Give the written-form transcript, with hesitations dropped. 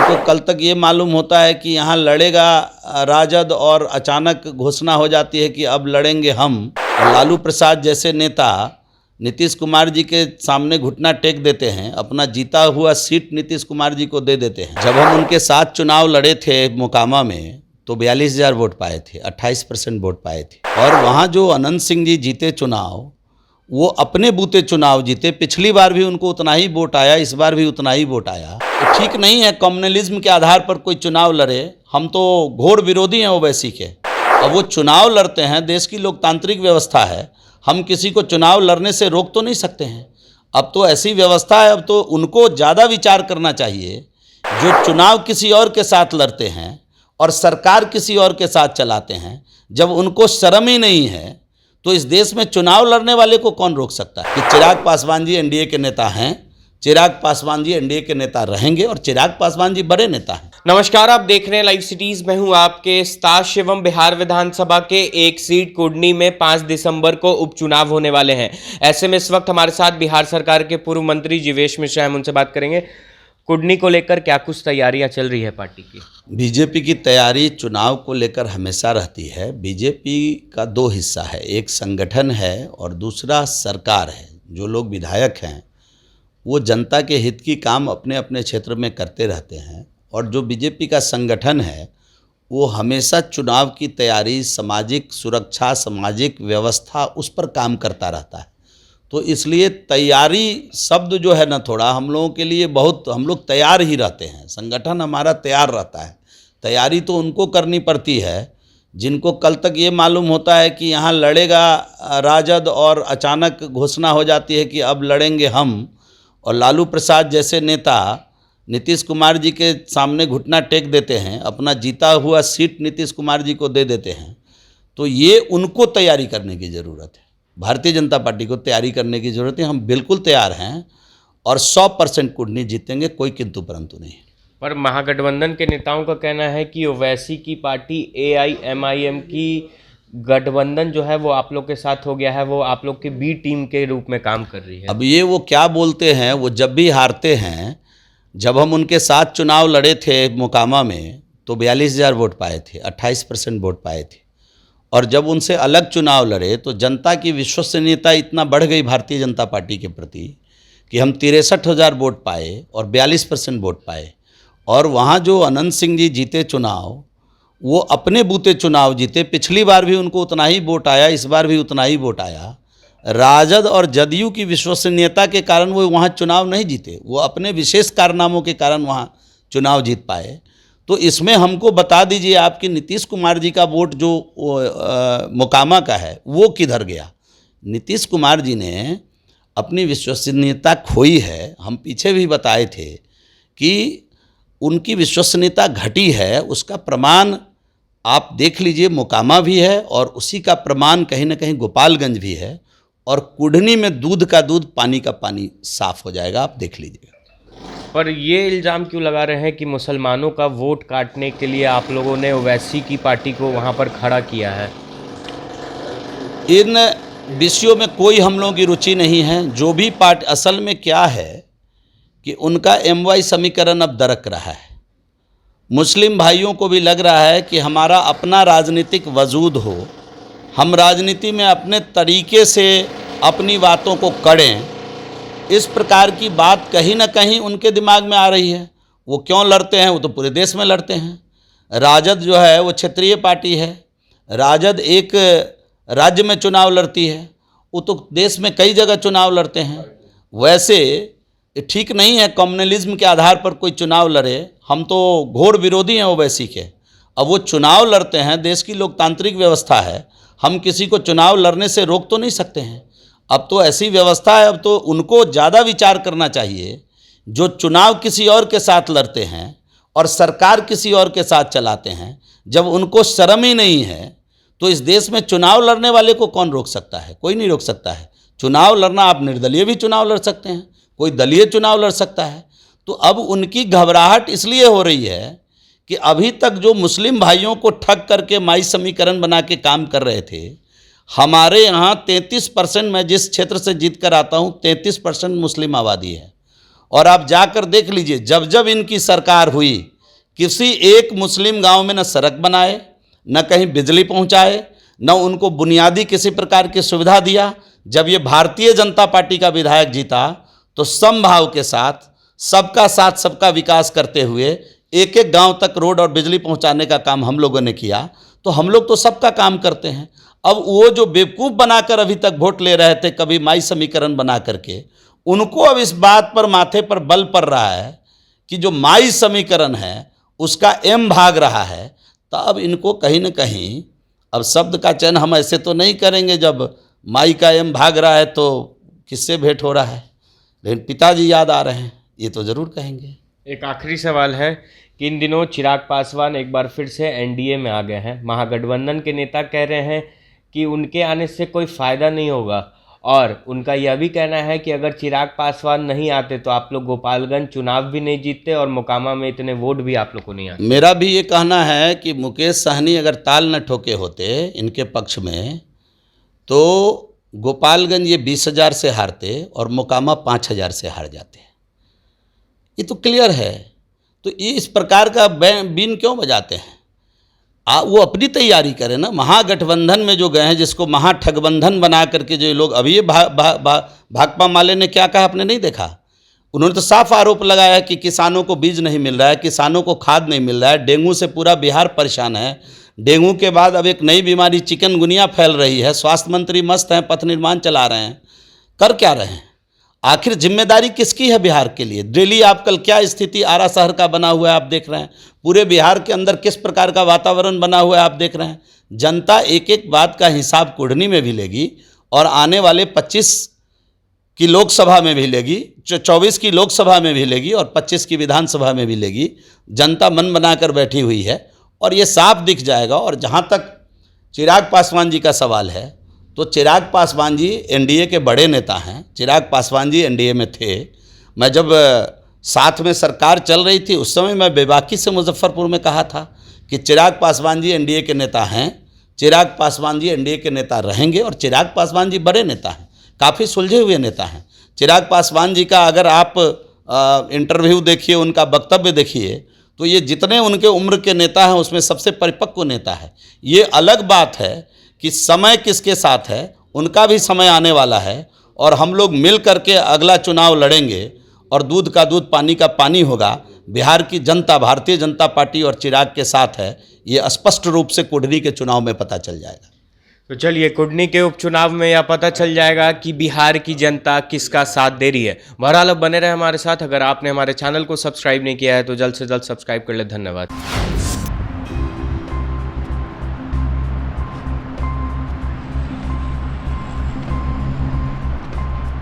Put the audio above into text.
जिनको कल तक ये मालूम होता है कि यहाँ लड़ेगा राजद और अचानक घोषणा हो जाती है कि अब लड़ेंगे हम, और लालू प्रसाद जैसे नेता नीतीश कुमार जी के सामने घुटना टेक देते हैं, अपना जीता हुआ सीट नीतीश कुमार जी को दे देते हैं। जब हम उनके साथ चुनाव लड़े थे मोकामा में तो 42,000 वोट पाए थे, 28% वोट पाए थे। और वहाँ जो अनंत सिंह जी जीते चुनाव, वो अपने बूते चुनाव जीते। पिछली बार भी उनको उतना ही वोट आया, इस बार भी उतना ही वोट आया। तो ठीक नहीं है कम्युनलिज्म के आधार पर कोई चुनाव लड़े। हम तो घोर विरोधी हैं ओवैसी के। अब वो चुनाव लड़ते हैं, देश की लोकतांत्रिक व्यवस्था है, हम किसी को चुनाव लड़ने से रोक तो नहीं सकते हैं। अब तो ऐसी व्यवस्था है, अब तो उनको ज़्यादा विचार करना चाहिए जो चुनाव किसी और के साथ लड़ते हैं और सरकार किसी और के साथ चलाते हैं। जब उनको शर्म ही नहीं है तो इस देश में चुनाव लड़ने वाले को कौन रोक सकता है। कि चिराग पासवान जी एनडीए के नेता हैं, चिराग पासवान जी एनडीए के नेता रहेंगे और चिराग पासवान जी बड़े नेता हैं। नमस्कार, आप देख रहे हैं लाइव सिटीज। मैं हूं आपके स्टार शिवम। बिहार विधानसभा के एक सीट कुडनी में 5 दिसंबर को उपचुनाव होने वाले हैं। ऐसे में इस वक्त हमारे साथ बिहार सरकार के पूर्व मंत्री जीवेश मिश्रा हैं, उनसे बात करेंगे। कुडनी को लेकर क्या कुछ तैयारियां चल रही है पार्टी की? बीजेपी की तैयारी चुनाव को लेकर हमेशा रहती है। बीजेपी का 2 हिस्सा है, एक संगठन है और दूसरा सरकार है। जो लोग विधायक हैं वो जनता के हित की काम अपने अपने क्षेत्र में करते रहते हैं, और जो बीजेपी का संगठन है वो हमेशा चुनाव की तैयारी, सामाजिक सुरक्षा, सामाजिक व्यवस्था, उस पर काम करता रहता है। तो इसलिए तैयारी शब्द जो है ना, थोड़ा हम लोगों के लिए बहुत, हम लोग तैयार ही रहते हैं। संगठन हमारा तैयार रहता है। तैयारी तो उनको करनी पड़ती है जिनको कल तक ये मालूम होता है कि यहाँ लड़ेगा राजद और अचानक घोषणा हो जाती है कि अब लड़ेंगे हम, और लालू प्रसाद जैसे नेता नीतीश कुमार जी के सामने घुटना टेक देते हैं, अपना जीता हुआ सीट नीतीश कुमार जी को दे देते हैं। तो ये उनको तैयारी करने की ज़रूरत है। भारतीय जनता पार्टी को तैयारी करने की ज़रूरत है। हम बिल्कुल तैयार हैं और 100% कुडनी जीतेंगे, कोई किंतु परंतु नहीं। पर महागठबंधन के नेताओं का कहना है कि ओवैसी की पार्टी AIMIM की गठबंधन जो है वो आप लोग के साथ हो गया है, वो आप लोग के बी टीम के रूप में काम कर रही है। अब ये वो क्या बोलते हैं, वो जब भी हारते हैं। जब हम उनके साथ चुनाव लड़े थे मोकामा में तो 42,000 वोट पाए थे, 28% वोट पाए थे। और जब उनसे अलग चुनाव लड़े तो जनता की विश्वसनीयता इतना बढ़ गई भारतीय जनता पार्टी के प्रति कि हम 63,000 वोट पाए और 42% वोट पाए। और वहाँ जो अनंत सिंह जी जीते चुनाव, वो अपने बूते चुनाव जीते। पिछली बार भी उनको उतना ही वोट आया, इस बार भी उतना ही वोट आया। राजद और जदयू की विश्वसनीयता के कारण वो वहाँ चुनाव नहीं जीते, वो अपने विशेष कारनामों के कारण वहाँ चुनाव जीत पाए। तो इसमें हमको बता दीजिए आपकी नीतीश कुमार जी का वोट जो मोकामा का है वो किधर गया? नीतीश कुमार जी ने अपनी विश्वसनीयता खोई है। हम पीछे भी बताए थे कि उनकी विश्वसनीयता घटी है। उसका प्रमाण आप देख लीजिए, मोकामा भी है और उसी का प्रमाण कहीं ना कहीं गोपालगंज भी है। और कुडनी में दूध का दूध, पानी का पानी साफ हो जाएगा, आप देख लीजिएगा। पर ये इल्ज़ाम क्यों लगा रहे हैं कि मुसलमानों का वोट काटने के लिए आप लोगों ने ओवैसी की पार्टी को वहाँ पर खड़ा किया है? इन विषयों में कोई हम लोगों की रुचि नहीं है। जो भी पार्टी, असल में क्या है कि उनका MY समीकरण अब दरक रहा है। मुस्लिम भाइयों को भी लग रहा है कि हमारा अपना राजनीतिक वजूद हो, हम राजनीति में अपने तरीके से अपनी बातों को करें, इस प्रकार की बात कहीं ना कहीं उनके दिमाग में आ रही है। वो क्यों लड़ते हैं? वो तो पूरे देश में लड़ते हैं। राजद जो है वो क्षेत्रीय पार्टी है। राजद एक राज्य में चुनाव लड़ती है, वो तो देश में कई जगह चुनाव लड़ते हैं। वैसे ठीक नहीं है कम्युनलिज्म के आधार पर कोई चुनाव लड़े। हम तो घोर विरोधी हैं ओवैसी के। अब वो चुनाव लड़ते हैं, देश की लोकतांत्रिक व्यवस्था है, हम किसी को चुनाव लड़ने से रोक तो नहीं सकते हैं। अब तो ऐसी व्यवस्था है, अब तो उनको ज़्यादा विचार करना चाहिए जो चुनाव किसी और के साथ लड़ते हैं और सरकार किसी और के साथ चलाते हैं। जब उनको शर्म ही नहीं है तो इस देश में चुनाव लड़ने वाले को कौन रोक सकता है? कोई नहीं रोक सकता है। चुनाव लड़ना, आप निर्दलीय भी चुनाव लड़ सकते हैं, कोई दलीय चुनाव लड़ सकता है। तो अब उनकी घबराहट इसलिए हो रही है कि अभी तक जो मुस्लिम भाइयों को ठग करके माई समीकरण बना के काम कर रहे थे, हमारे यहाँ 33%, मैं जिस क्षेत्र से जीत कर आता हूँ 33% मुस्लिम आबादी है। और आप जाकर देख लीजिए, जब जब इनकी सरकार हुई किसी एक मुस्लिम गांव में न सड़क बनाए, न कहीं बिजली पहुंचाए, न उनको बुनियादी किसी प्रकार की सुविधा दिया। जब ये भारतीय जनता पार्टी का विधायक जीता तो समभाव के साथ सबका विकास करते हुए एक एक गांव तक रोड और बिजली पहुंचाने का काम हम लोगों ने किया। तो हम लोग तो सबका काम करते हैं। अब वो जो बेवकूफ़ बनाकर अभी तक वोट ले रहे थे, कभी माई समीकरण बना करके, उनको अब इस बात पर माथे पर बल पड़ रहा है कि जो माई समीकरण है उसका एम भाग रहा है। तो अब इनको कहीं न कहीं, अब शब्द का चयन हम ऐसे तो नहीं करेंगे, जब माई का एम भाग रहा है तो किससे भेंट हो रहा है, लेकिन पिताजी याद आ रहे हैं, ये तो ज़रूर कहेंगे। एक आखिरी सवाल है कि इन दिनों चिराग पासवान एक बार फिर से एनडीए में आ गए हैं। महागठबंधन के नेता कह रहे हैं कि उनके आने से कोई फ़ायदा नहीं होगा, और उनका यह भी कहना है कि अगर चिराग पासवान नहीं आते तो आप लोग गोपालगंज चुनाव भी नहीं जीतते और मोकामा में इतने वोट भी आप लोग को नहीं आते। मेरा भी ये कहना है कि मुकेश सहनी अगर ताल न ठोके होते इनके पक्ष में तो गोपालगंज ये 20,000 से हारते और मोकामा 5,000 से हार जाते। ये तो क्लियर है। तो ये इस प्रकार का बीन क्यों बजाते हैं? वो अपनी तैयारी करें ना। महागठबंधन में जो गए हैं, जिसको महाठगबंधन बना करके जो ये लोग, अभी ये भाकपा माले ने क्या कहा आपने नहीं देखा? उन्होंने तो साफ आरोप लगाया कि किसानों को बीज नहीं मिल रहा है, किसानों को खाद नहीं मिल रहा है, डेंगू से पूरा बिहार परेशान है। डेंगू के बाद अब एक नई बीमारी चिकनगुनिया फैल रही है। स्वास्थ्य मंत्री मस्त हैं, पथ निर्माण चला रहे हैं, कर क्या रहे हैं? आखिर जिम्मेदारी किसकी है बिहार के लिए? दिल्ली आप कल क्या स्थिति आरा शहर का बना हुआ है आप देख रहे हैं। पूरे बिहार के अंदर किस प्रकार का वातावरण बना हुआ है आप देख रहे हैं। जनता एक एक बात का हिसाब कुढ़नी में भी लेगी और आने वाले 25 की लोकसभा में भी लेगी, 24 की लोकसभा में भी लेगी और 25 की विधानसभा में भी लेगी। जनता मन बनाकर बैठी हुई है और ये साफ दिख जाएगा। और जहाँ तक चिराग पासवान जी का सवाल है, तो चिराग पासवान जी एनडीए के बड़े नेता हैं। चिराग पासवान जी एनडीए में थे। मैं जब साथ में सरकार चल रही थी उस समय मैं बेबाकी से मुजफ्फरपुर में कहा था कि चिराग पासवान जी एनडीए के नेता हैं, चिराग पासवान जी एनडीए के नेता रहेंगे। और चिराग पासवान जी बड़े नेता हैं, काफ़ी सुलझे हुए नेता हैं। चिराग पासवान जी का अगर आप इंटरव्यू देखिए, उनका वक्तव्य देखिए, तो ये जितने उनके उम्र के नेता हैं उसमें सबसे परिपक्व नेता है। ये अलग बात है कि समय किसके साथ है, उनका भी समय आने वाला है और हम लोग मिल करके अगला चुनाव लड़ेंगे और दूध का दूध पानी का पानी होगा। बिहार की जनता भारतीय जनता पार्टी और चिराग के साथ है, ये स्पष्ट रूप से कुढ़नी के चुनाव में पता चल जाएगा। तो चलिए, कुढ़नी के उपचुनाव में यह पता चल जाएगा कि बिहार की जनता किसका साथ दे रही है। बहरहाल अब बने रहे हमारे साथ। अगर आपने हमारे चैनल को सब्सक्राइब नहीं किया है तो जल्द से जल्द सब्सक्राइब कर ले। धन्यवाद।